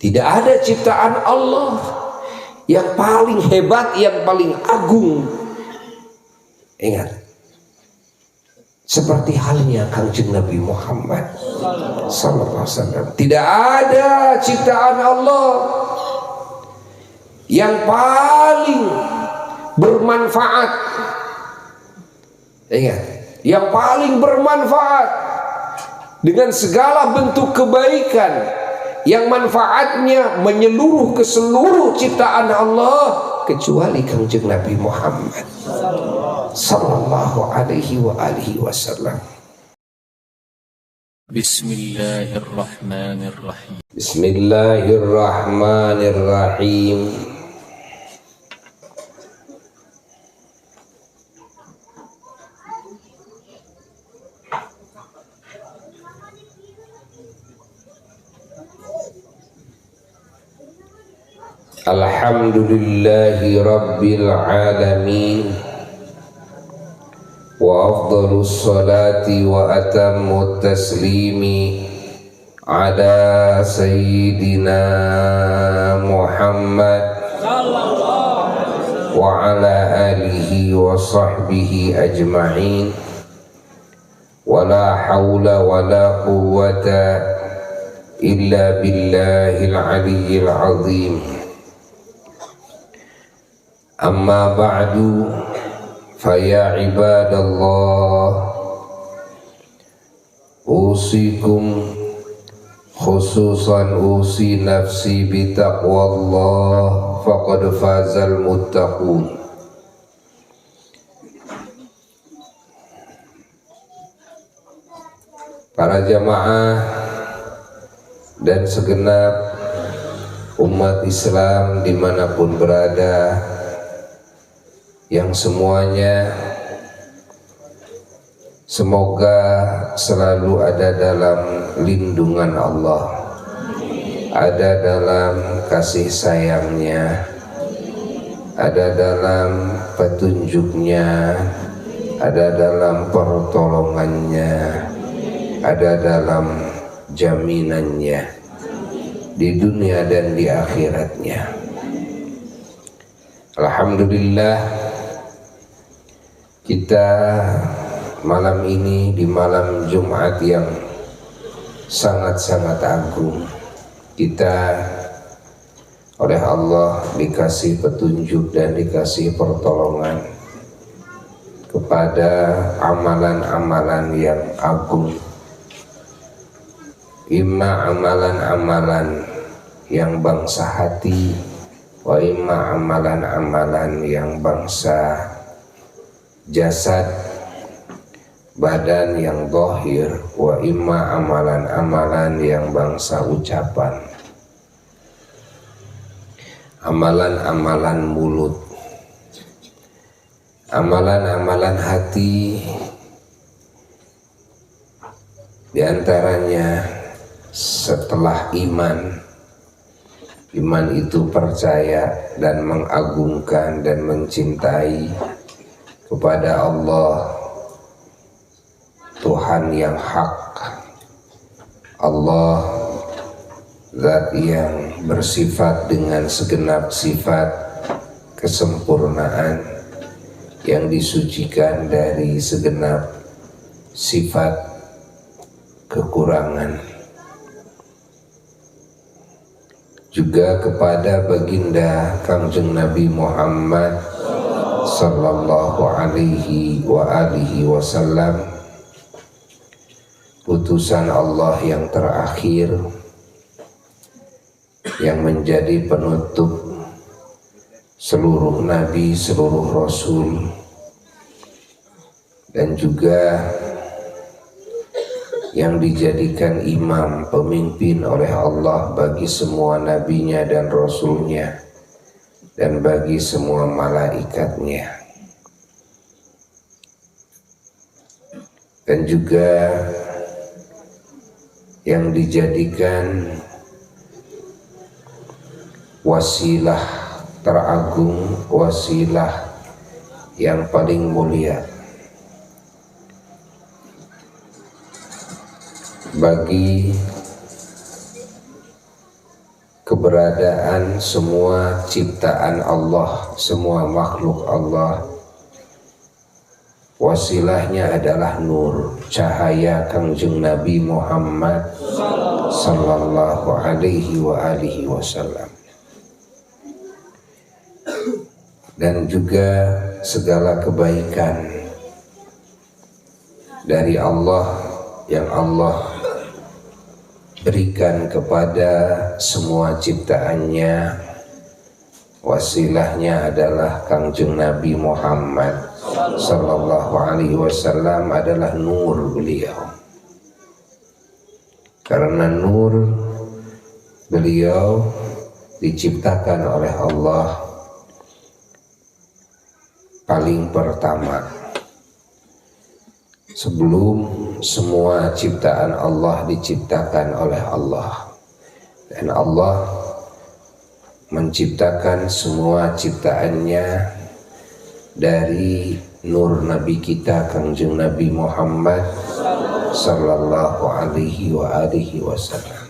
Tidak ada ciptaan Allah yang paling hebat, yang paling agung. Ingat, seperti halnya Kangjeng Nabi Muhammad sallallahu alaihi wasallam. Tidak ada ciptaan Allah yang paling bermanfaat. Ingat, yang paling bermanfaat dengan segala bentuk kebaikan, yang manfaatnya menyeluruh ke seluruh ciptaan Allah, kecuali Kangjeng Nabi Muhammad sallallahu alaihi wa alihi wasallam. Bismillahirrahmanirrahim. Bismillahirrahmanirrahim. Alhamdulillahi rabbil alamin, wa afdalus salati wa atammut taslimi ala sayyidina Muhammad wa ala alihi wa sahbihi ajma'in. Wa la hawla wa la quwwata illa billahil aliyyil azim. Amma ba'du, faya ibadallah, usikum khususan usi nafsi bitaqwallah, faqad fazal muttaqun. Para jamaah dan segenap umat Islam dimanapun berada, yang semuanya semoga selalu ada dalam lindungan Allah, ada dalam kasih sayangnya, ada dalam petunjuknya, ada dalam pertolongannya, ada dalam jaminannya di dunia dan di akhiratnya. Alhamdulillah, kita malam ini di malam Jumat yang sangat-sangat agung, kita oleh Allah dikasih petunjuk dan dikasih pertolongan kepada amalan-amalan yang agung, imma amalan-amalan yang bangsa hati, wa imma amalan-amalan yang bangsa jasad, badan yang zahir, wa imma amalan-amalan yang bangsa ucapan, amalan-amalan mulut, amalan-amalan hati. Di antaranya setelah iman itu percaya dan mengagungkan dan mencintai kepada Allah, Tuhan yang hak, Allah zat yang bersifat dengan segenap sifat kesempurnaan, yang disucikan dari segenap sifat kekurangan. Juga kepada baginda Kangjeng Nabi Muhammad sallallahu alaihi wa alihi wasallam, putusan Allah yang terakhir, yang menjadi penutup seluruh nabi, seluruh rasul, dan juga yang dijadikan imam, pemimpin oleh Allah bagi semua nabinya dan rasulnya, dan bagi semua malaikatnya, dan juga yang dijadikan wasilah teragung, wasilah yang paling mulia bagi keberadaan semua ciptaan Allah, semua makhluk Allah, wasilahnya adalah nur, cahaya Kangjeng Nabi Muhammad sallallahu alaihi wa alihi wasallam. Dan juga segala kebaikan dari Allah yang Allah berikan kepada semua ciptaannya, wasilahnya adalah Kangjeng Nabi Muhammad sallallahu alaihi wasallam, adalah nur beliau. Karena nur beliau diciptakan oleh Allah paling pertama, sebelum semua ciptaan Allah diciptakan oleh Allah. Dan Allah menciptakan semua ciptaannya dari nur Nabi kita Kangjeng Nabi Muhammad sallallahu alaihi wa alihi wasallam.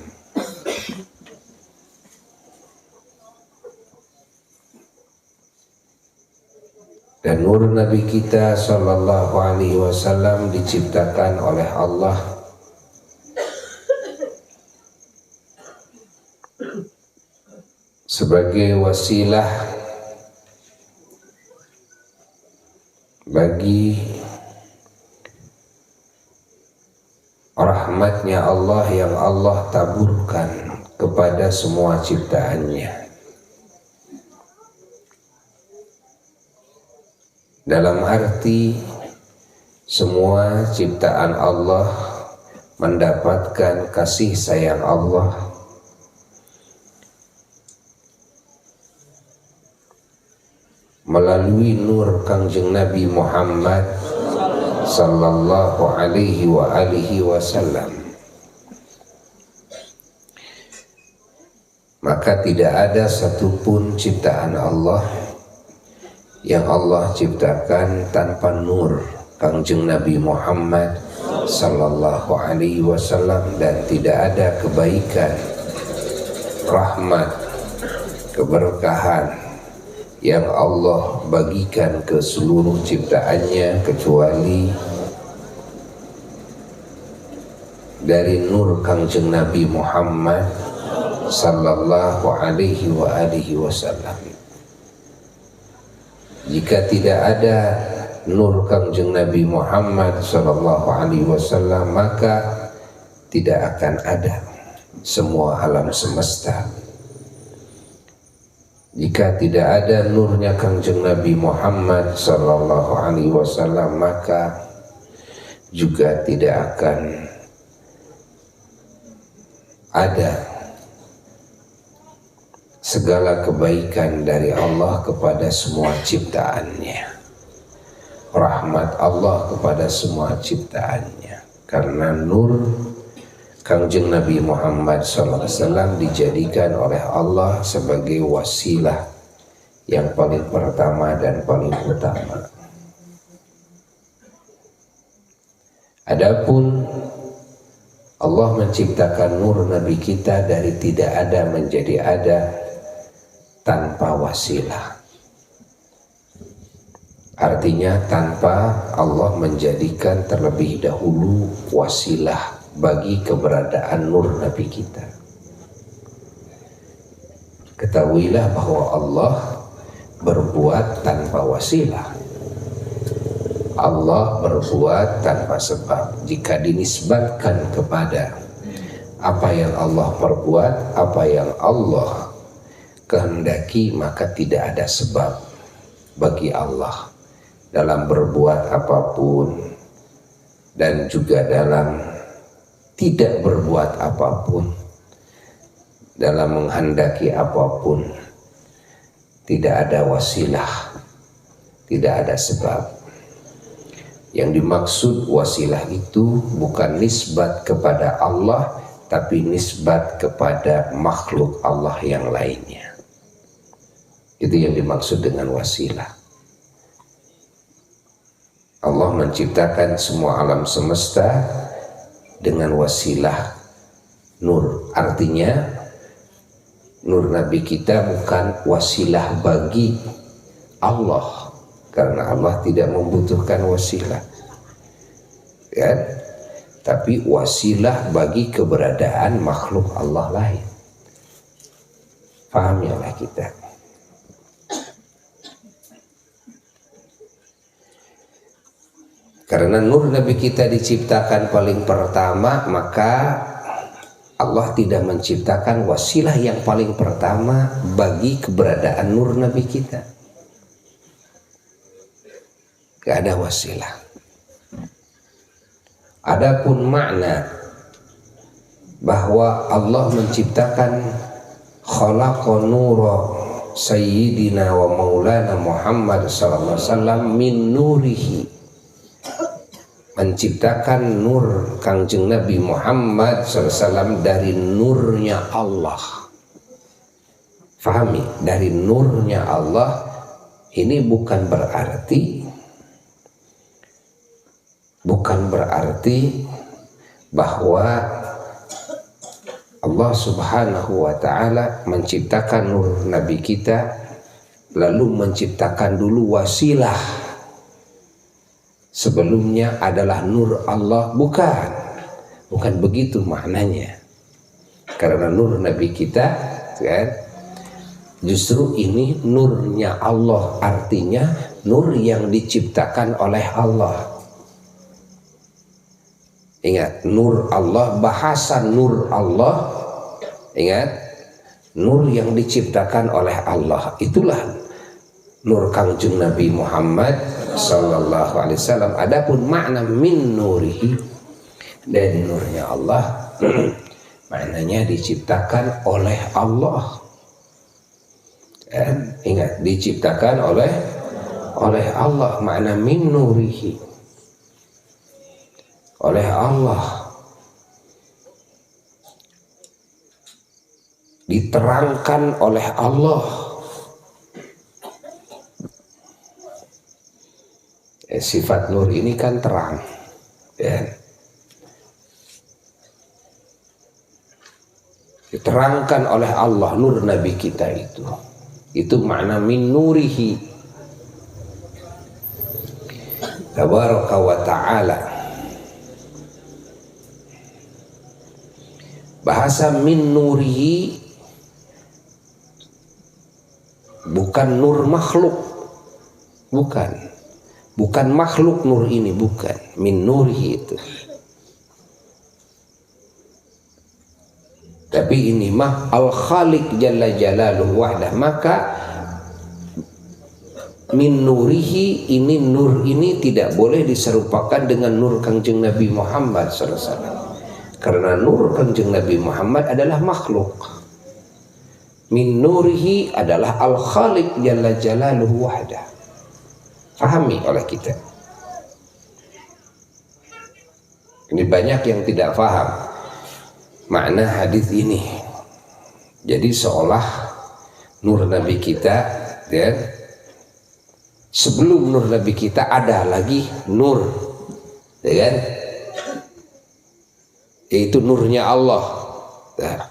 Dan nur Nabi kita sallallahu alaihi wasallam diciptakan oleh Allah sebagai wasilah bagi rahmatnya Allah yang Allah taburkan kepada semua ciptaannya. Dalam arti semua ciptaan Allah mendapatkan kasih sayang Allah melalui nur Kangjeng Nabi Muhammad sallallahu alaihi wa alihi wasallam. Maka tidak ada satupun ciptaan Allah yang Allah ciptakan tanpa nur Kangjeng Nabi Muhammad sallallahu alaihi wasallam, dan tidak ada kebaikan, rahmat, keberkahan yang Allah bagikan ke seluruh ciptaannya kecuali dari nur Kangjeng Nabi Muhammad sallallahu alaihi wa alihi wasallam. Jika tidak ada nur Kangjeng Nabi Muhammad sallallahu alaihi wasallam, maka tidak akan ada semua alam semesta. Jika tidak ada nurnya Kangjeng Nabi Muhammad sallallahu alaihi wasallam, maka juga tidak akan ada segala kebaikan dari Allah kepada semua ciptaannya, rahmat Allah kepada semua ciptaannya. Karena nur Kangjeng Nabi Muhammad SAW dijadikan oleh Allah sebagai wasilah yang paling pertama dan paling utama. Adapun Allah menciptakan nur Nabi kita dari tidak ada menjadi ada tanpa wasilah. Artinya tanpa Allah menjadikan terlebih dahulu wasilah bagi keberadaan nur Nabi kita. Ketahuilah bahwa Allah berbuat tanpa wasilah. Allah berbuat tanpa sebab. Jika dinisbatkan kepada apa yang Allah perbuat, apa yang Allah kehendaki, maka tidak ada sebab bagi Allah dalam berbuat apapun dan juga dalam tidak berbuat apapun, dalam menghendaki apapun. Tidak ada wasilah, tidak ada sebab. Yang dimaksud wasilah itu bukan nisbat kepada Allah, tapi nisbat kepada makhluk Allah yang lainnya. Itu yang dimaksud dengan wasilah. Allah menciptakan semua alam semesta dengan wasilah nur. Artinya nur Nabi kita bukan wasilah bagi Allah, karena Allah tidak membutuhkan wasilah, kan? Tapi wasilah bagi keberadaan makhluk Allah lain. Pahami oleh kita. Karena nur Nabi kita diciptakan paling pertama, maka Allah tidak menciptakan wasilah yang paling pertama bagi keberadaan nur Nabi kita. Gak ada wasilah. Adapun makna bahwa Allah menciptakan khalaqa nura sayyidina wa maulana Muhammad sallallahu alaihi wasallam min nurihi, menciptakan nur Kangjeng Nabi Muhammad SAW dari nurnya Allah. Fahami, dari nurnya Allah. Ini bukan berarti bahwa Allah Subhanahu wa ta'ala menciptakan nur Nabi kita lalu menciptakan dulu wasilah sebelumnya adalah nur Allah. Bukan begitu maknanya. Karena nur Nabi kita, kan, justru ini nurnya Allah, artinya nur yang diciptakan oleh Allah. Ingat, nur Allah, bahasa nur Allah, ingat, nur yang diciptakan oleh Allah, itulah nur Kangjeng Nabi Muhammad sallallahu alaihi wasallam. Adapun makna min nurihi, dari nurnya Allah, maknanya diciptakan oleh Allah. Ingat, diciptakan oleh Allah, makna min nurihi, oleh Allah, diterangkan oleh Allah. Sifat nur ini kan terang, ya. Diterangkan oleh Allah nur Nabi kita itu makna min nurihi tabaraka wa ta'ala. Bahasa min nurihi bukan nur makhluk, bukan makhluk nur ini, bukan. Min nurihi itu, tapi ini mah al-khaliq jalla jalaluhu wahdah. Maka min nurihi ini, nur ini tidak boleh diserupakan dengan nur Kangjeng Nabi Muhammad sallallahu alaihi wasallam. Karena nur Kangjeng Nabi Muhammad adalah makhluk. Min nurihi adalah al-khaliq jalla jalaluhu wahdah. Pahami oleh kita. Ini banyak yang tidak paham makna hadis ini. Jadi seolah nur Nabi kita, ya, sebelum nur Nabi kita ada lagi nur, ya kan? Yaitu nurnya Allah. Nah,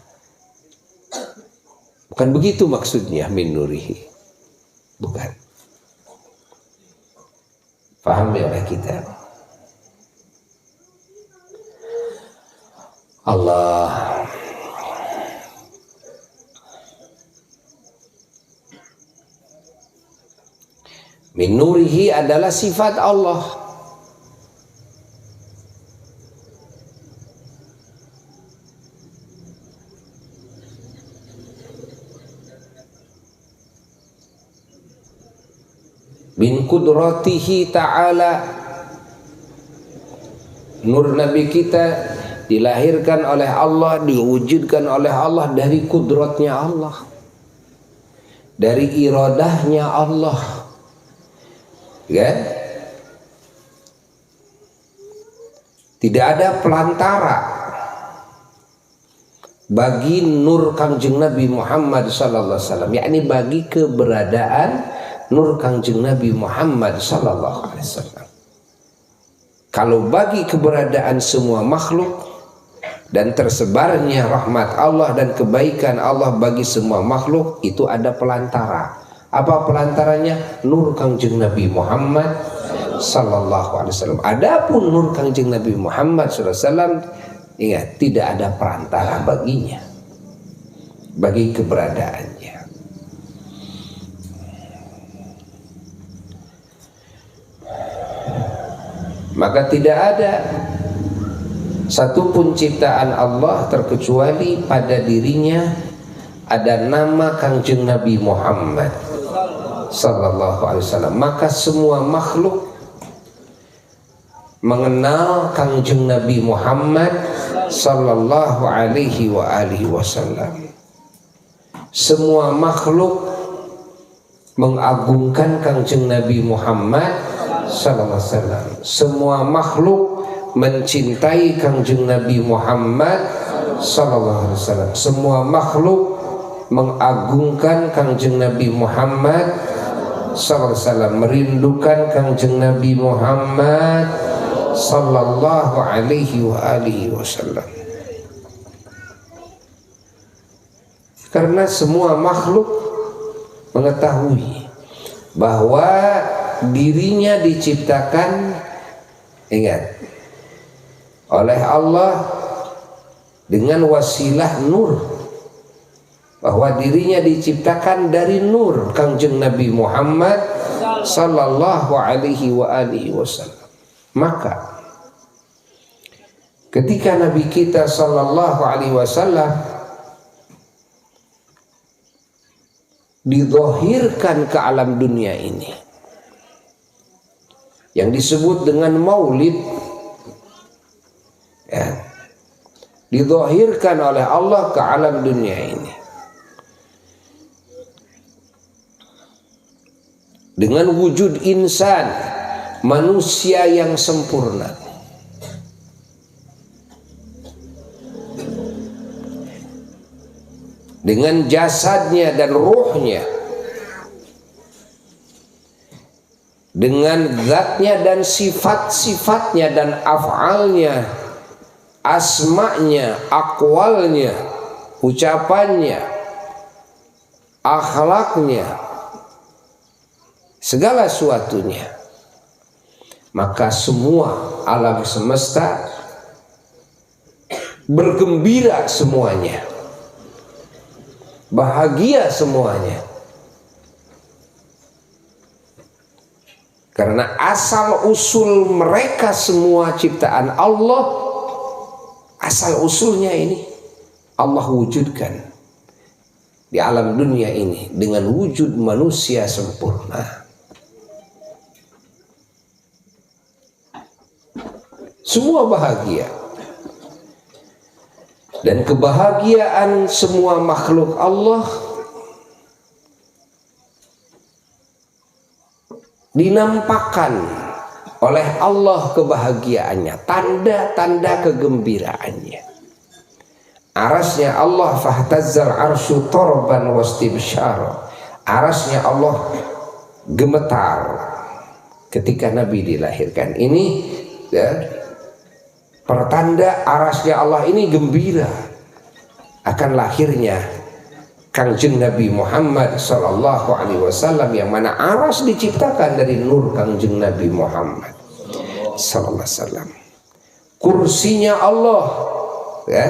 bukan begitu maksudnya min nurihi, bukan. Paham ya oleh kita. Allah min nurihi adalah sifat Allah. Min kudratihi ta'ala, nur Nabi kita dilahirkan oleh Allah, diwujudkan oleh Allah dari kudratnya Allah, dari iradahnya Allah, kan? Tidak ada pelantara bagi nur Kangjeng Nabi Muhammad sallallahu alaihi wasallam, yakni bagi keberadaan nur Kangjeng Nabi Muhammad sallallahu alaihi wasallam. Kalau bagi keberadaan semua makhluk, dan tersebarnya rahmat Allah dan kebaikan Allah bagi semua makhluk, itu ada pelantara. Apa pelantaranya? Nur Kangjeng Nabi Muhammad sallallahu alaihi wasallam. Adapun nur Kangjeng Nabi Muhammad sallallahu alaihi wasallam, ingat, tidak ada perantara baginya, bagi keberadaannya. Maka tidak ada satupun ciptaan Allah terkecuali pada dirinya ada nama Kangjeng Nabi Muhammad sallallahu alaihi wasallam. Maka semua makhluk mengenal Kangjeng Nabi Muhammad sallallahu alaihi wasallam. Semua makhluk mengagungkan Kangjeng Nabi Muhammad sallallahu alaihi wasallam. Semua makhluk mencintai Kangjeng Nabi Muhammad sallallahu alaihi wasallam. Semua makhluk mengagungkan Kangjeng Nabi Muhammad sallallahu alaihi wasallam, merindukan Kangjeng Nabi Muhammad sallallahu alaihi wasallam. Karena semua makhluk mengetahui bahwa dirinya diciptakan, ingat, oleh Allah dengan wasilah nur, bahwa dirinya diciptakan dari nur Kangjeng Nabi Muhammad sallallahu alaihi wasallam. Maka ketika Nabi kita sallallahu alaihi wasallam didhahirkan ke alam dunia ini, yang disebut dengan maulid, ya, didhahirkan oleh Allah ke alam dunia ini dengan wujud insan, manusia yang sempurna, dengan jasadnya dan ruhnya, dengan zatnya dan sifat-sifatnya dan af'alnya, asma'nya, aqwalnya, ucapannya, akhlaknya, segala sesuatunya. Maka semua alam semesta bergembira semuanya, bahagia semuanya, karena asal usul mereka semua ciptaan Allah, asal usulnya ini Allah wujudkan di alam dunia ini dengan wujud manusia sempurna. Semua bahagia, dan kebahagiaan semua makhluk Allah dinampakkan oleh Allah kebahagiaannya, tanda-tanda kegembiraannya. Arasnya Allah fahtazzal arsyu torban wastibsyara. Arasnya Allah gemetar ketika Nabi dilahirkan. Ini ya, pertanda arasnya Allah ini gembira akan lahirnya Kangjeng Nabi Muhammad sallallahu alaihi wasallam, yang mana aras diciptakan dari nur Kangjeng Nabi Muhammad sallallahu alaihi wasallam. Kursinya Allah, ya,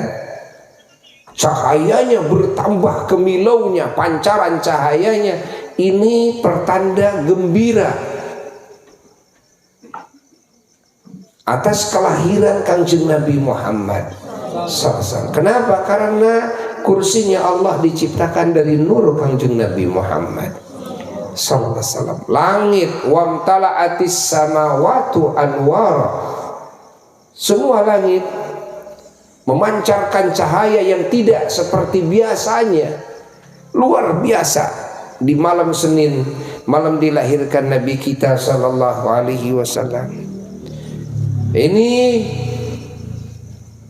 cahayanya bertambah kemilaunya, pancaran cahayanya ini pertanda gembira atas kelahiran Kangjeng Nabi Muhammad SAW. Kenapa? Karena kursinya Allah diciptakan dari nur Kangjeng Nabi Muhammad SAW. Langit wamtala'atis samawatu anwara, semua langit memancarkan cahaya yang tidak seperti biasanya, luar biasa. Di malam Senin, malam dilahirkan Nabi kita sallallahu alaihi wasallam, ini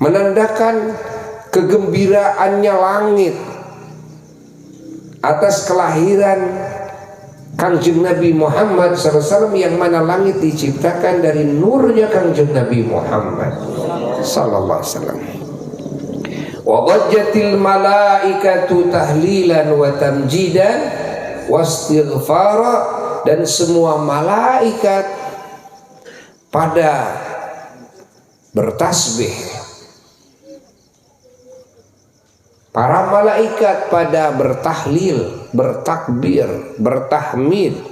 menandakan kegembiraannya langit atas kelahiran Kangjeng Nabi Muhammad SAW, yang mana langit diciptakan dari nurnya Kangjeng Nabi Muhammad sallallahu alaihi wasallam. Wa dhajjatil malaikatu tahlilan wa tamjidan wastighfara, dan semua malaikat pada bertasbih, para malaikat pada bertahlil, bertakbir, bertahmid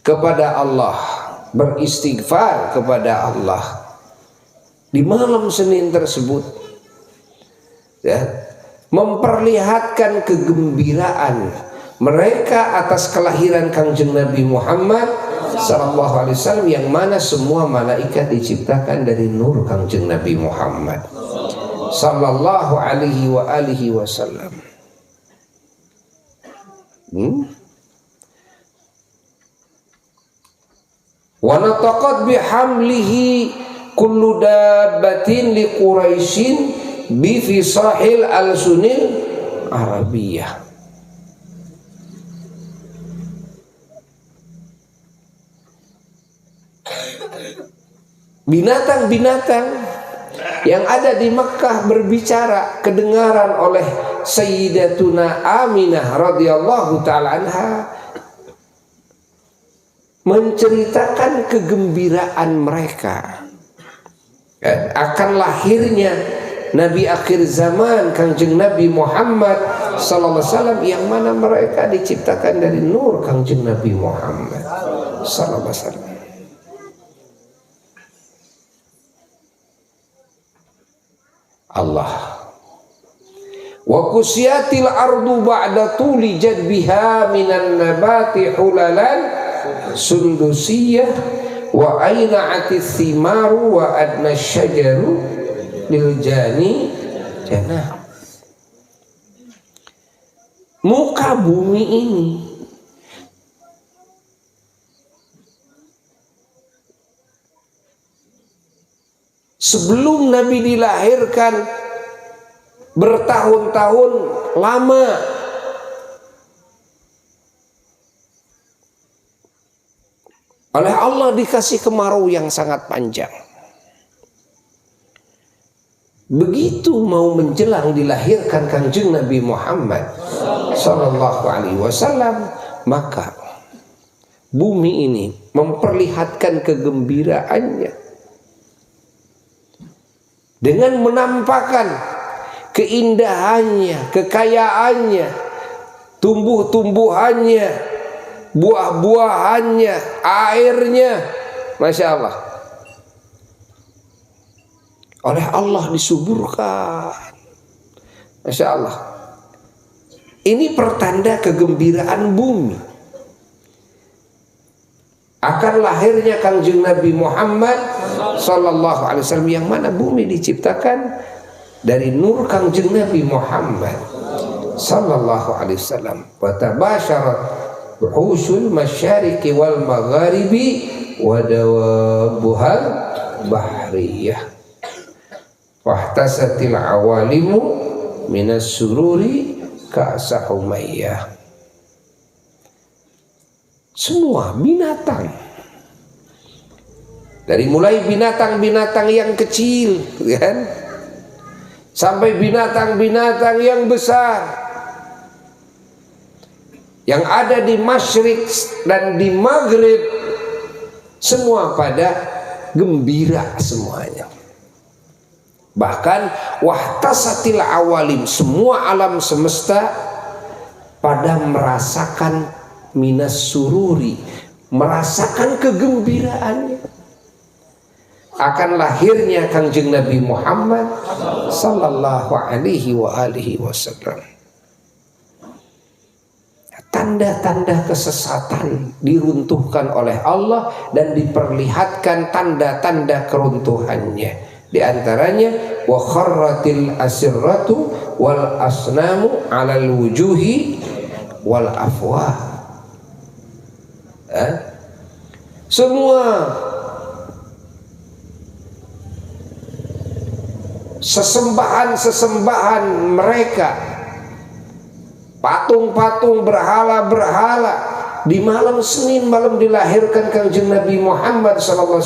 kepada Allah, beristighfar kepada Allah di malam Senin tersebut, ya, memperlihatkan kegembiraan mereka atas kelahiran Kangjeng Nabi Muhammad sallallahu alaihi wasallam, yang mana semua malaikat diciptakan dari nur Kangjeng Nabi Muhammad sallallahu alaihi wasallam. Wa nataqat bihamlihi kullu dabbatin li Quraisyin bi fisahil al-sunil Arabiyah. Binatang-binatang yang ada di Makkah berbicara, kedengaran oleh Sayyidatuna Aminah radhiyallahu ta'ala anha, menceritakan kegembiraan mereka akan lahirnya Nabi akhir zaman Kangjeng Nabi Muhammad sallallahu alaihi wasallam, yang mana mereka diciptakan dari nur Kangjeng Nabi Muhammad sallallahu alaihi wasallam. Allah wa kusiyatil ardu ba'da tuli jadbiha minan nabati hulalan sundusiyah wa aina'atis thimaru wa adna syajaru lil jani janah. Muka bumi ini sebelum Nabi dilahirkan bertahun-tahun lama oleh Allah dikasih kemarau yang sangat panjang. Begitu mau menjelang dilahirkan Kangjeng Nabi Muhammad sallallahu alaihi wasallam, maka bumi ini memperlihatkan kegembiraannya dengan menampakkan keindahannya, kekayaannya, tumbuh-tumbuhannya, buah-buahannya, airnya, Masya Allah, oleh Allah disuburkan. Masya Allah. Ini pertanda kegembiraan bumi akan lahirnya Kangjeng Nabi Muhammad sallallahu alaihi wasallam, yang mana bumi diciptakan dari nur Kangjeng Nabi Muhammad sallallahu alaihi wasallam. Wa tabasharat uhusul masyariqi wal magharibi wa dawabuhal bahriyah wahtasatil awalimu minas sururi ka'sahumayyah. Semua binatang, dari mulai binatang-binatang yang kecil, kan, sampai binatang-binatang yang besar yang ada di Masyriq dan di Maghrib, semua pada gembira semuanya. Bahkan wahtasatil awalim, semua alam semesta pada merasakan minas sururi, merasakan kegembiraannya akan lahirnya Kangjeng Nabi Muhammad sallallahu alaihi wasallam. Tanda-tanda kesesatan diruntuhkan oleh Allah dan diperlihatkan tanda-tanda keruntuhannya. Di antaranya wa kharratil asirratu wal asnamu alal wujuhi wal afwah. Semua sesembahan-sesembahan mereka, patung-patung, berhala-berhala, di malam Senin, malam dilahirkan Kangjeng Nabi Muhammad SAW,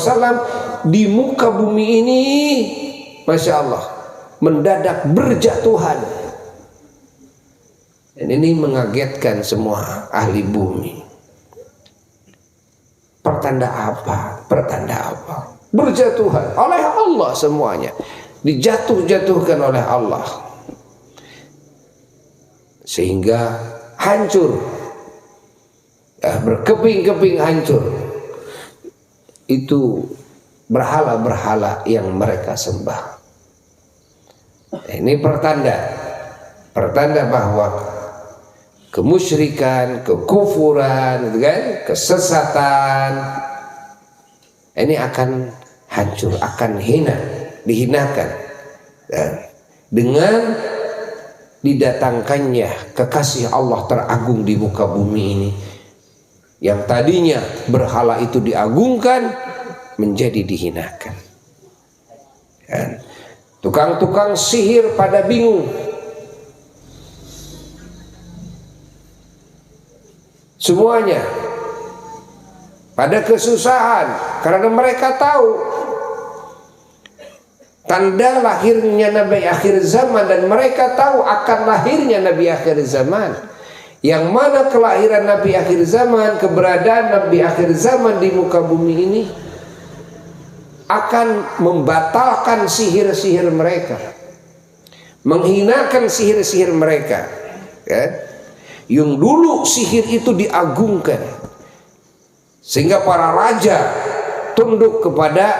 di muka bumi ini, Masya Allah, mendadak berjatuhan. Dan ini mengagetkan semua ahli bumi. Pertanda apa? Pertanda apa? Berjatuhan oleh Allah semuanya. Dijatuh-jatuhkan oleh Allah. Sehingga hancur. Berkeping-keping hancur. Itu berhala-berhala yang mereka sembah. Ini pertanda bahwa kemusyrikan, kekufuran, kesesatan ini akan hancur, akan dihinakan. Dan dengan didatangkannya kekasih Allah teragung di muka bumi ini, yang tadinya berhala itu diagungkan menjadi dihinakan. Dan tukang-tukang sihir pada bingung. Semuanya pada kesusahan karena mereka tahu tanda lahirnya Nabi akhir zaman, dan mereka tahu akan lahirnya Nabi akhir zaman. Yang mana kelahiran Nabi akhir zaman, keberadaan Nabi akhir zaman di muka bumi ini akan membatalkan sihir-sihir mereka, menghinakan sihir-sihir mereka, ya. Yang dulu sihir itu diagungkan sehingga para raja tunduk kepada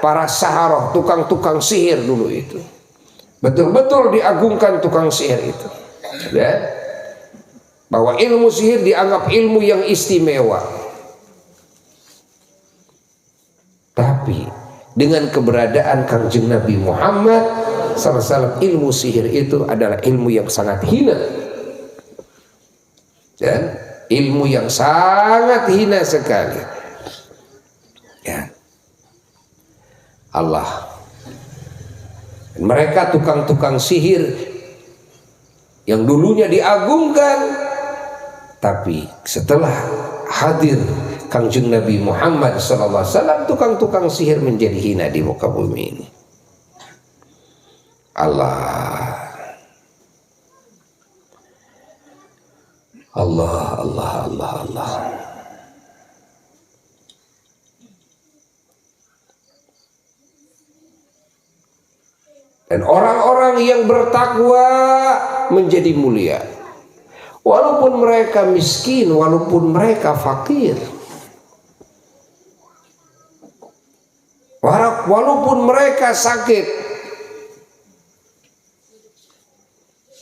para saharoh, tukang-tukang sihir dulu itu. Betul-betul diagungkan tukang sihir itu, ya. Bahwa ilmu sihir dianggap ilmu yang istimewa. Tapi dengan keberadaan Kangjeng Nabi Muhammad SAW, ilmu sihir itu adalah ilmu yang sangat hina. Dan ilmu yang sangat hina sekali. Ya. Allah. Mereka tukang-tukang sihir yang dulunya diagungkan, tapi setelah hadir Kangjeng Nabi Muhammad SAW, tukang-tukang sihir menjadi hina di muka bumi ini. Allah. Allah, Allah, Allah, Allah. Dan orang-orang yang bertakwa menjadi mulia, walaupun mereka miskin, walaupun mereka fakir, walaupun mereka sakit.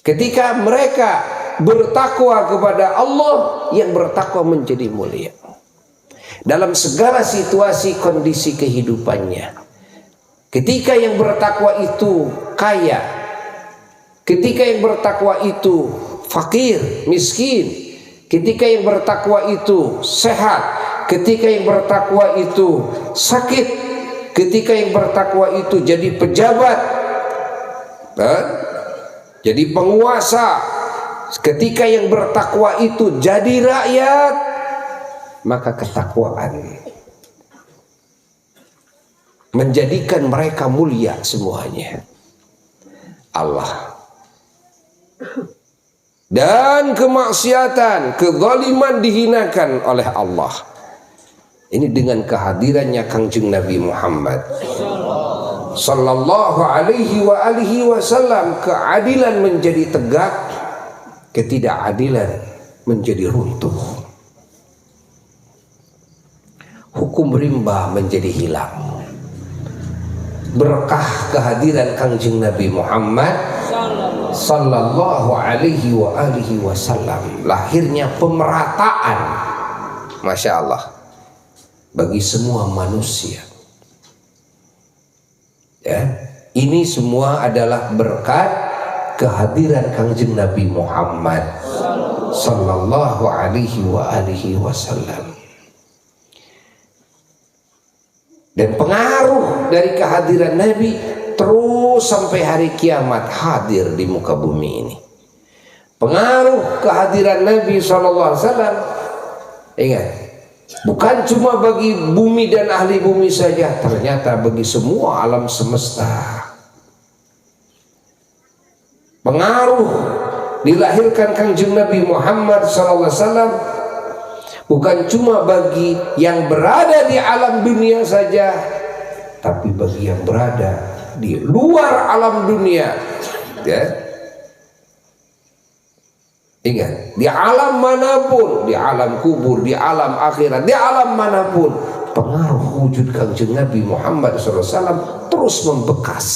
Ketika mereka bertakwa kepada Allah, yang bertakwa menjadi mulia dalam segala situasi kondisi kehidupannya. Ketika yang bertakwa itu kaya, ketika yang bertakwa itu fakir, miskin, ketika yang bertakwa itu sehat, ketika yang bertakwa itu sakit, ketika yang bertakwa itu jadi pejabat, jadi penguasa, ketika yang bertakwa itu jadi rakyat, maka ketakwaan menjadikan mereka mulia semuanya. Allah. Dan kemaksiatan, kezaliman dihinakan oleh Allah. Ini dengan kehadirannya Kangjeng Nabi Muhammad sallallahu alaihi wasallam, keadilan menjadi tegak, ketidakadilan menjadi runtuh, hukum rimba menjadi hilang. Berkah kehadiran Kangjeng Nabi Muhammad sallallahu alaihi wasallam, lahirnya pemerataan, masya Allah, bagi semua manusia. Ya, ini semua adalah berkat kehadiran Kangjeng Nabi Muhammad sallallahu alaihi wasallam. Dan pengaruh dari kehadiran Nabi terus sampai hari kiamat hadir di muka bumi ini. Pengaruh kehadiran Nabi SAW, ingat, bukan cuma bagi bumi dan ahli bumi saja, ternyata bagi semua alam semesta. Pengaruh dilahirkan Kangjeng Nabi Muhammad SAW bukan cuma bagi yang berada di alam dunia saja, tapi bagi yang berada di luar alam dunia, ya. Ingat, di alam manapun, di alam kubur, di alam akhirat, di alam manapun, pengaruh wujud Kangjeng Nabi Muhammad SAW terus membekas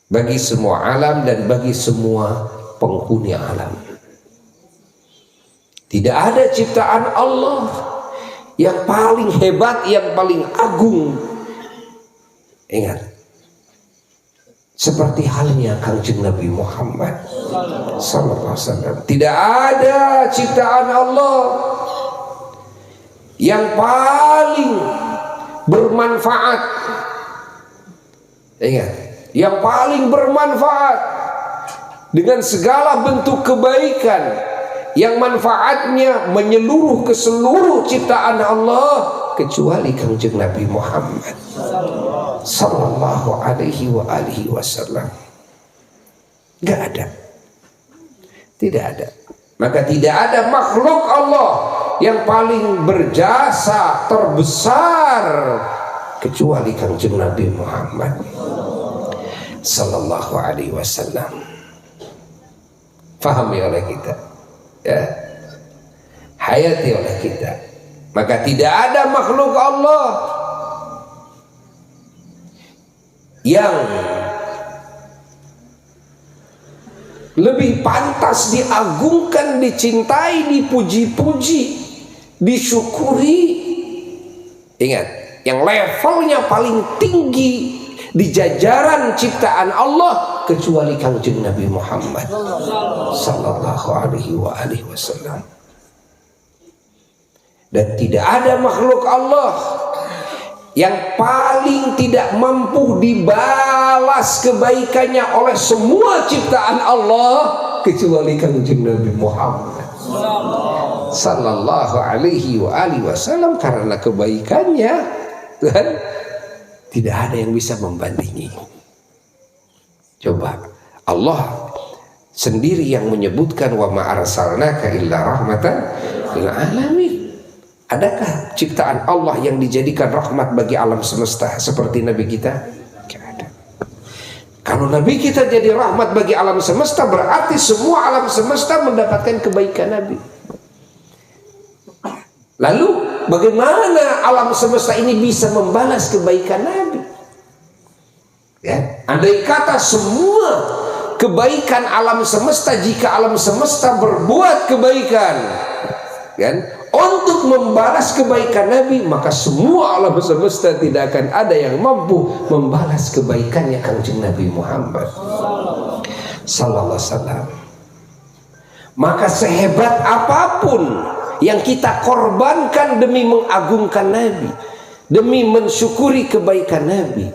bagi semua alam dan bagi semua penghuni alam. Tidak ada ciptaan Allah yang paling hebat, yang paling agung, ingat, seperti halnya Kangjeng Nabi Muhammad sallallahu alaihi wasallam. Tidak ada ciptaan Allah yang paling bermanfaat, ingat, yang paling bermanfaat dengan segala bentuk kebaikan yang manfaatnya menyeluruh ke seluruh ciptaan Allah, kecuali Kangjeng Nabi Muhammad sallallahu alaihi wasallam. Gak ada, tidak ada. Maka tidak ada makhluk Allah yang paling berjasa terbesar kecuali Kangjeng Nabi Muhammad sallallahu alaihi wasallam. Fahami oleh kita, ya, hayati oleh kita. Maka tidak ada makhluk Allah yang lebih pantas diagungkan, dicintai, dipuji-puji, disyukuri. Ingat, yang levelnya paling tinggi di jajaran ciptaan Allah kecuali Kangjeng Nabi Muhammad sallallahu alaihi wasallam. Dan tidak ada makhluk Allah yang paling tidak mampu dibalas kebaikannya oleh semua ciptaan Allah kecuali Kangjeng Nabi Muhammad sallallahu alaihi wasallam, karena kebaikannya kan tidak ada yang bisa membandingi. Coba Allah sendiri yang menyebutkan wa ma arsalnaka illa rahmatan lil alamin. Adakah ciptaan Allah yang dijadikan rahmat bagi alam semesta seperti Nabi kita? Tidak ada. Kalau Nabi kita jadi rahmat bagi alam semesta, berarti semua alam semesta mendapatkan kebaikan Nabi. Lalu bagaimana alam semesta ini bisa membalas kebaikan Nabi? Ya, andai kata semua kebaikan alam semesta, jika alam semesta berbuat kebaikan, kan, untuk membalas kebaikan Nabi, maka semua alam semesta tidak akan ada yang mampu membalas kebaikannya Kangjeng Nabi Muhammad sallallahu alaihi wasallam. Maka sehebat apapun yang kita korbankan demi mengagungkan Nabi, demi mensyukuri kebaikan Nabi,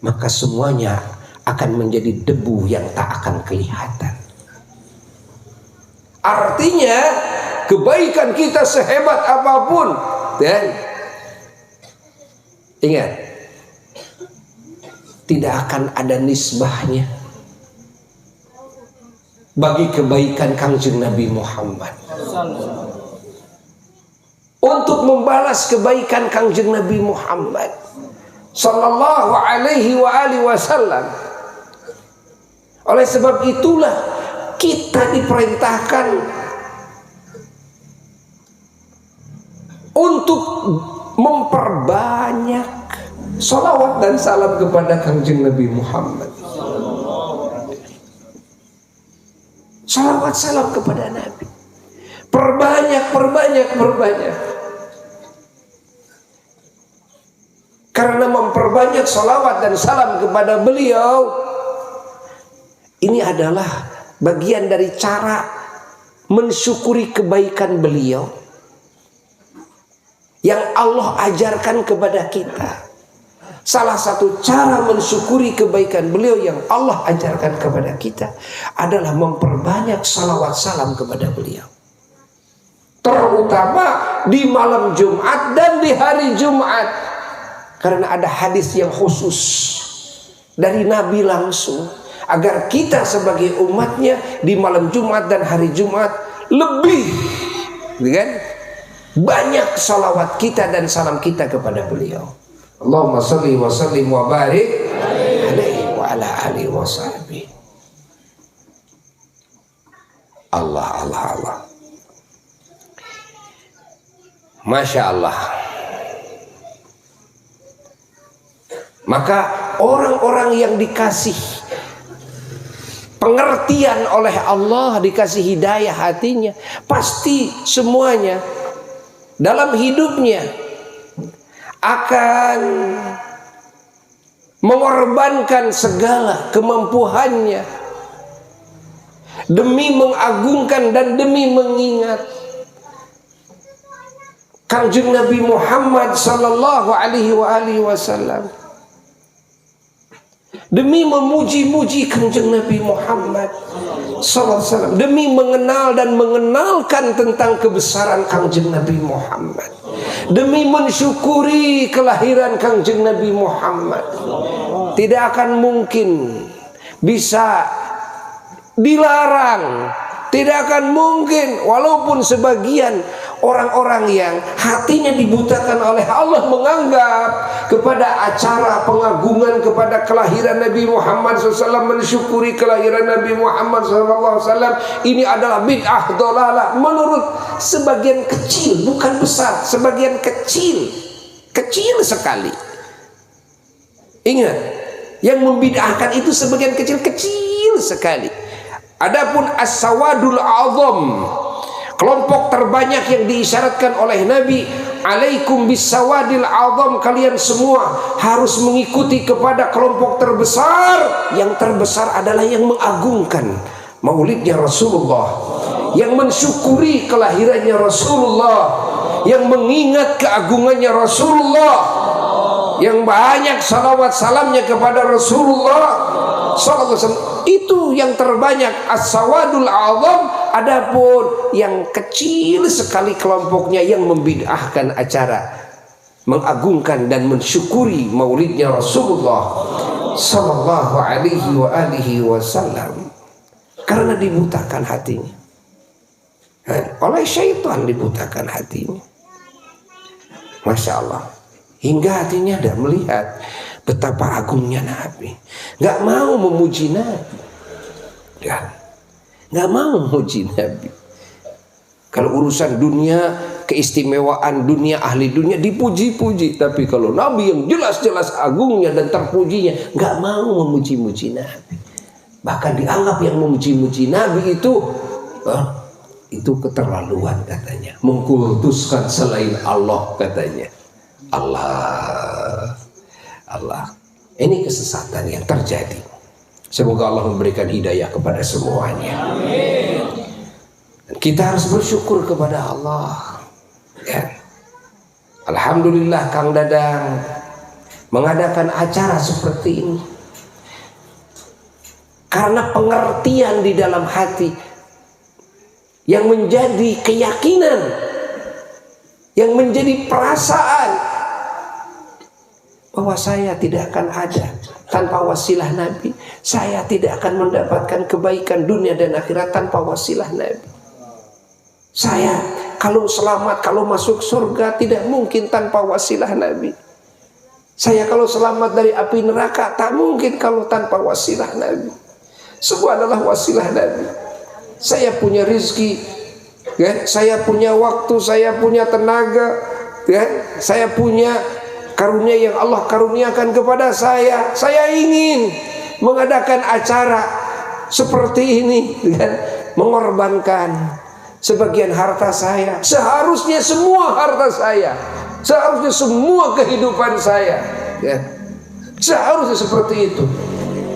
maka semuanya akan menjadi debu yang tak akan kelihatan. Artinya kebaikan kita sehebat apapun, dan ingat, tidak akan ada nisbahnya bagi kebaikan Kangjeng Nabi Muhammad. Untuk membalas kebaikan Kangjeng Nabi Muhammad sallallahu alaihi wasallam. Oleh sebab itulah kita diperintahkan untuk memperbanyak salawat dan salam kepada Kangjeng Nabi Muhammad. Salawat salam kepada Nabi, perbanyak. Karena memperbanyak salawat dan salam kepada beliau, ini adalah bagian dari cara mensyukuri kebaikan beliau yang Allah ajarkan kepada kita. Salah satu cara mensyukuri kebaikan beliau yang Allah ajarkan kepada kita adalah memperbanyak salawat salam kepada beliau, terutama di malam Jumat dan di hari Jumat. Karena ada hadis yang khusus dari Nabi langsung, agar kita sebagai umatnya di malam Jumat dan hari Jumat lebih kan, banyak salawat kita dan salam kita kepada beliau. Allahumma salli wa sallim wa barik alaihi wa ala alihi wa sahbihi. Allah, Allah, Allah. Masya Allah. Maka orang-orang yang dikasih pengertian oleh Allah, dikasih hidayah hatinya, pasti semuanya dalam hidupnya akan mengorbankan segala kemampuannya demi mengagungkan dan demi mengingat Kanjeng Nabi Muhammad sallallahu alaihi wasallam, demi memuji-muji Kanjeng Nabi Muhammad sallallahu alaihi wasallam, demi mengenal dan mengenalkan tentang kebesaran Kanjeng Nabi Muhammad, demi mensyukuri kelahiran Kanjeng Nabi Muhammad. Tidak akan mungkin bisa dilarang, tidak akan mungkin, walaupun sebagian orang-orang yang hatinya dibutakan oleh Allah menganggap kepada acara pengagungan kepada kelahiran Nabi Muhammad SAW, mensyukuri kelahiran Nabi Muhammad SAW, ini adalah bid'ah dolalah. Menurut sebagian kecil, bukan besar, sebagian kecil, kecil sekali. Ingat, yang membid'ahkan itu sebagian kecil-kecil sekali. Adapun as-sawadul azam, kelompok terbanyak yang diisyaratkan oleh Nabi, alaikum bis-sawadil azam, kalian semua harus mengikuti kepada kelompok terbesar. Yang terbesar adalah yang mengagungkan maulidnya Rasulullah, yang mensyukuri kelahirannya Rasulullah, yang mengingat keagungannya Rasulullah, yang banyak salawat salamnya kepada Rasulullah sallallahu alaihi wasallam. Itu yang terbanyak as-sawadul azam. Adapun yang kecil sekali kelompoknya yang membid'ahkan acara mengagungkan dan mensyukuri maulidnya Rasulullah sallallahu alaihi wasallam, karena dibutakan hatinya oleh syaitan, dibutakan hatinya. Masya Allah, hingga hatinya tidak melihat betapa agungnya Nabi, nggak mau memuji Nabi, ya, nggak mau memuji Nabi. Kalau urusan dunia, keistimewaan dunia, ahli dunia dipuji-puji, tapi kalau Nabi yang jelas-jelas agungnya dan terpujinya, nggak mau memuji-muji Nabi. Bahkan dianggap yang memuji-muji Nabi itu keterlaluan katanya, mengkultuskan selain Allah katanya. Allah, ini kesesatan yang terjadi. Semoga Allah memberikan hidayah kepada semuanya. Amin. Kita harus bersyukur kepada Allah, ya. Alhamdulillah Kang Dadang mengadakan acara seperti ini karena pengertian di dalam hati yang menjadi keyakinan, yang menjadi perasaan bahwa saya tidak akan ada tanpa wasilah Nabi. Saya tidak akan mendapatkan kebaikan dunia dan akhirat tanpa wasilah Nabi. Saya kalau selamat, kalau masuk surga tidak mungkin tanpa wasilah Nabi. Saya kalau selamat dari api neraka tak mungkin kalau tanpa wasilah Nabi. Semua adalah wasilah Nabi. Saya punya rezeki, ya, saya punya waktu, saya punya tenaga, ya, saya punya karunia yang Allah karuniakan kepada saya. Saya ingin mengadakan acara seperti ini, kan? Mengorbankan sebagian harta saya. Seharusnya semua harta saya, seharusnya semua kehidupan saya, ya. Seharusnya seperti itu.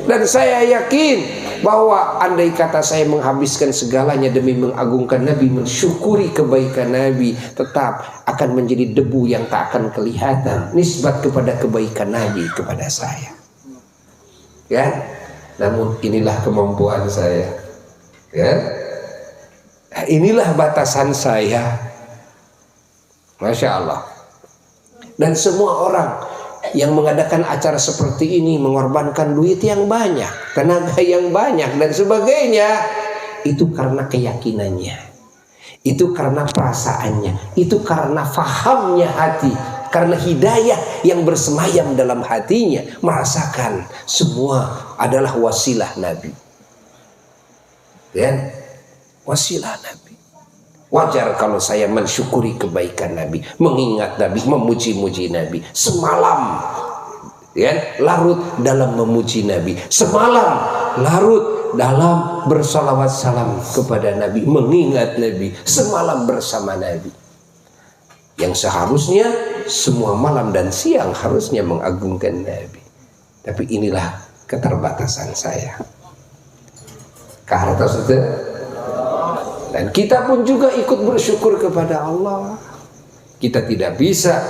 Dan saya yakin bahwa andai kata saya menghabiskan segalanya demi mengagungkan Nabi, mensyukuri kebaikan Nabi, tetap akan menjadi debu yang tak akan kelihatan nisbat kepada kebaikan Nabi kepada saya, ya. Namun inilah kemampuan saya, ya. Inilah batasan saya. Masya Allah. Dan semua orang Yang mengadakan acara seperti ini mengorbankan duit yang banyak, tenaga yang banyak dan sebagainya. Itu karena keyakinannya, itu karena perasaannya, itu karena fahamnya hati, karena hidayah yang bersemayam dalam hatinya, merasakan semua adalah wasilah Nabi. Ya, wasilah Nabi. Wajar kalau saya mensyukuri kebaikan Nabi, mengingat Nabi, memuji-muji Nabi. Semalam ya, larut dalam memuji Nabi. Semalam larut dalam bersalawat salam kepada Nabi, mengingat Nabi. Semalam bersama Nabi. Yang seharusnya semua malam dan siang harusnya mengagungkan Nabi. Tapi inilah keterbatasan saya. Karena sudah. Dan kita pun juga ikut bersyukur kepada Allah. Kita tidak bisa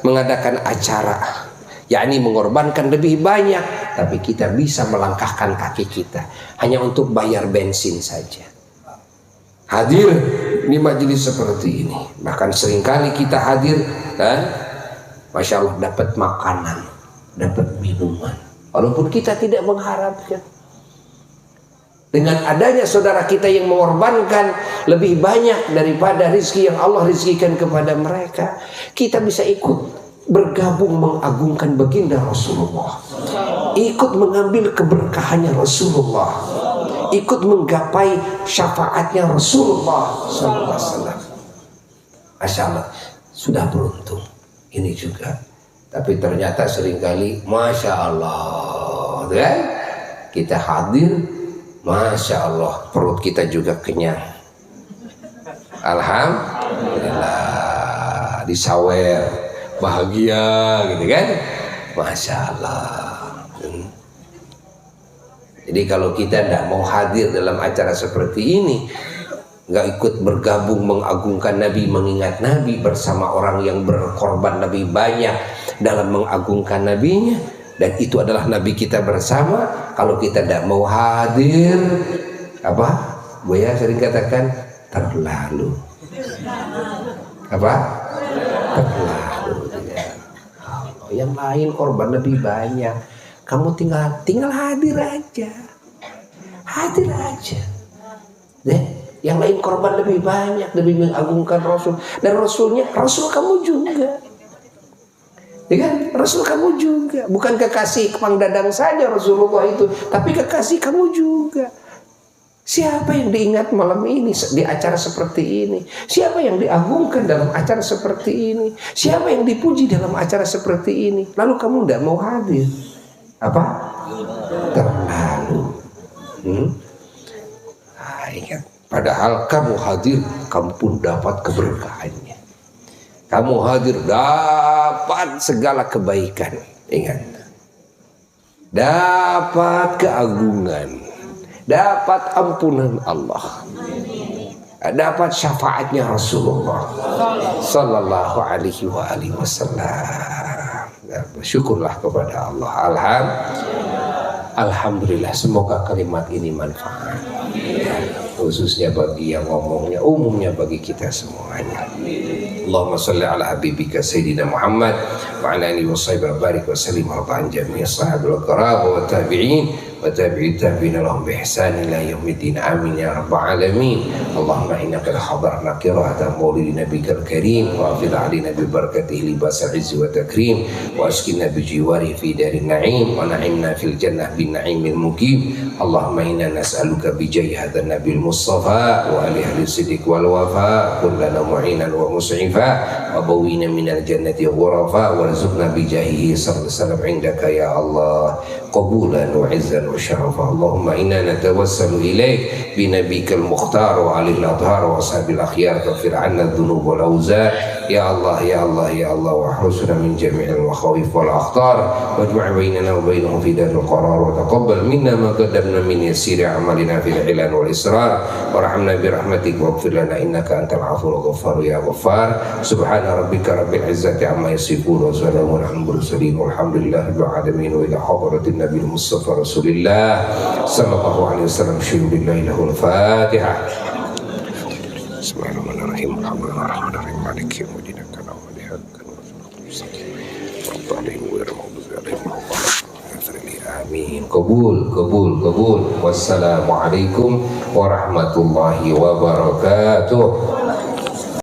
mengadakan acara, yakni mengorbankan lebih banyak, tapi kita bisa melangkahkan kaki kita hanya untuk bayar bensin saja. Hadir di majelis seperti ini, bahkan seringkali kita hadir dan Masya Allah dapat makanan, dapat minuman, walaupun kita tidak mengharapkan. Dengan adanya saudara kita yang mengorbankan lebih banyak daripada rizki yang Allah rizkikan kepada mereka, kita bisa ikut bergabung mengagungkan baginda Rasulullah, ikut mengambil keberkahannya Rasulullah, ikut menggapai syafaatnya Rasulullah SAW. Masya Allah, sudah beruntung ini juga. Tapi ternyata seringkali Masya Allah kan? Kita hadir, Masya Allah, perut kita juga kenyang. Alhamdulillah, disawer, bahagia gitu kan. Masya Allah. Jadi kalau kita tidak mau hadir dalam acara seperti ini, nggak ikut bergabung mengagungkan Nabi, mengingat Nabi bersama orang yang berkorban lebih banyak dalam mengagungkan Nabinya, dan itu adalah Nabi kita bersama. Kalau kita tidak mau hadir, apa? Buya sering katakan terlalu. Apa? Terlalu. Yang lain korban lebih banyak, kamu tinggal hadir aja. Hadir aja. Deh, yang lain korban lebih banyak, lebih mengagungkan Rasul, dan Rasulnya Rasul kamu juga. Ya kan? Rasul kamu juga, bukan kekasih Mang Dadang saja Rasulullah itu, tapi kekasih kamu juga. Siapa yang diingat malam ini di acara seperti ini? Siapa yang diagungkan dalam acara seperti ini? Siapa yang dipuji dalam acara seperti ini? Lalu kamu tidak mau hadir? Apa? Terlalu. Ingat, padahal kamu hadir, kamu pun dapat keberkahannya. Kamu hadir dapat segala kebaikan. Ingat, dapat keagungan, dapat ampunan Allah, dapat syafaatnya Rasulullah Sallallahu Alaihi Wasallam. Syukurlah kepada Allah. Alhamdulillah, semoga kalimat ini manfaat, khususnya bagi yang ngomongnya, umumnya bagi kita semuanya. Allahumma salli ala habibika Sayyidina Muhammad wa ala alihi wa sahbihi barik wa sallim wa ta'an jami'i sahabil qarab wa tabi'in wa tabi'i tabi'in lahum bi ihsan ila yaumiddin. Amin ya rabbal alamin. Allahumma innaka hadarna qira'atan maulidi nabiyil karim wa afid alaina bi barakatihi libasal izzi wa takrim wa askinna bi jiwari fi darin na'im wa na'imna fil jannah bin na'imil muqim. Allahumma inna nas'aluka bi jahi hadzal nabiyil mustafa wa alihi siddiq wal wafa kullana mu'inan wa mus'ifa wa bawina minal jannati ghurafa warzuqna bi jahihi sallallahu alaihi wasallam indaka ya Allah qabulan wa izzan wa syarafa. Allahumma inna natawassalu ilaik bi nabikal mukhtar wa alil adhar wa ashabil akhyar kafir anna dhunub wal awzar ya Allah ya Allah ya Allah wa husna min jami'il makhawif wal akhtar wajma' bainana wa bainahum fi daril qarar wa taqabbal minna ma qaddamna min yasiri amalina fil ilan wal israr warhamna bi rahmatik waghfir lana innaka antal ghafurur ghaffar ya ghaffar. Subhana rabbika rabbil izzati amma yasifun wa salamun alal mursalin walhamdulillahi rabbil alamin. Wa ila hadratin nabiyil mustafa rasulillah sallallahu alaihi wasallam syuhdillahi lahul fatihah. Bismillahirrahmanirrahim. Alhamdulillahirrahmanirrahim. Maliki yaumiddin. Kana wa lihakan wa sallallahu alaihi wa sallam. Amin. Kabul. Wassalamualaikum warahmatullahi wabarakatuh.